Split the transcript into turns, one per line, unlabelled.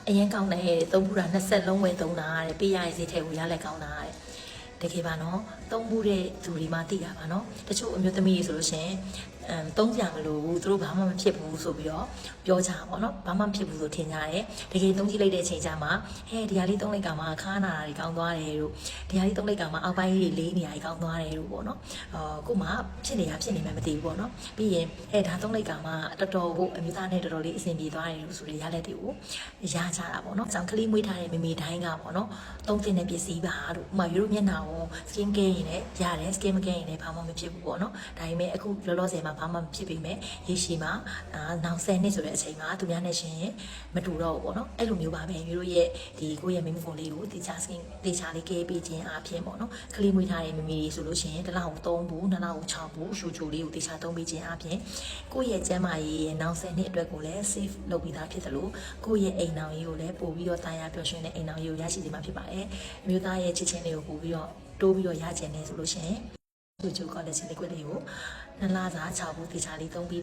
အရင်ကောင်းတယ်သုံးဘူးတာ20လုံးဝယ်သုံးတာတဲ့ပေးရရဲ့ဈေးထဲကိုရလဲကောင်းတာတဲ့တကယ်ပါနော်သုံးဘူးတဲ့သူတွေမှသိတာပါနော်တချို့အမျိုးသမီးတွေဆိုလို့ရှိရင်သုံးကြမလို့သူတို့ဘာမှမဖြစ်ဘူးဆိုပြီးတော့ပြောကြပါတော့ဘာမှမဖြစ်ဘူးဆိုထင်ကြတယ်တကယ်သုံးကြည့်လိုက်တဲ့အချိန်ကျမှဟဲ့ဒီဟာလေးသုံးလိုက်ကမှခါနာတာတွေကောင်းသွားတယ်လို့ဒီဟာလေးသုံးလိုက်ကမှအောက်ပိုင်းလေးလေးနေရာကြီးကောင်းသွားတယ်လို့ပေါ့နော်ကိုမှဖြစ်နေမှမသိဘူးပေါ့နော်ပြီးရင်ဟဲ့ဒါသုံးလိုက်ကမှတော်တော်ကိုအမျိုးသားနဲ့တော်တော်လေးအဆင်ပြေသွားတယ်လို့ဆိုရရလက်တွေကိုရကြတာပေါ့နော်။ဆောင်ကလေးမွေးထားတဲ့မေတိုင်းကပေါ့နော်။သုံးသင့်တဲ့ပစ္စည်းပါလို့ဥပမာရိုးမျက်နှာကို skin care ရင်လည်းရတယ် skin care ရင်လည်းဘာမှမဖြစ်ဘူးပေါ့နော်။ဒါပေမဲ့အခုလောလောဆယ်မှာဘာမှမဖြစ်ပေမဲ့ရေရှည်မှာနောက်10နှစ်ဆိုတဲ့အချိန်မှာသူများနဲ့ရှင်မတူတော့ဘူးပေါ့နော်။အဲ့လိုမျိုးပါပဲရိုးရိုးရဲ့ဒီကိုယ့်ရဲ့မိမဖုန်းလေးကိုတေချာ skin တေချာလေး care ပေးခြင်းအပြင်ပေါ့နော်။ကလေးမွေးထားတဲ့မိတွေဆိုလို့ရှိရင်တစ်လကို3ဘူးနှစ်လကို6ဘူးရှူချိုလေးကိုတေချာသုံးပေးခြင်းအပြင်ကိုယ့်ရဲ့ကျန်းမာရေးရဲ့နောက်10နှစ်အတွက်ကိုလည်း safe လုပ်ပြီးသားဖြစ်တယ်လို့ကိုယ့်ရဲ့အိမ်နောင်ရေးကိုလည်းပို့ပြီးတော့တာယာပျော်ရွှင်တဲ့အိမ်နောင်ရေးကိုရရှိစေမှာဖြစ်ပါတယ်။အမျိုးသားရဲ့ချစ်ချင်းလေးကိုပို့ပြီးတော့တိုးပြီးတော့ရကျင်နေဆိုလို့ရှိရင်သူချို college liquid လေးကို2လစာ6ဘူးတေချာလေးသုံးပြီး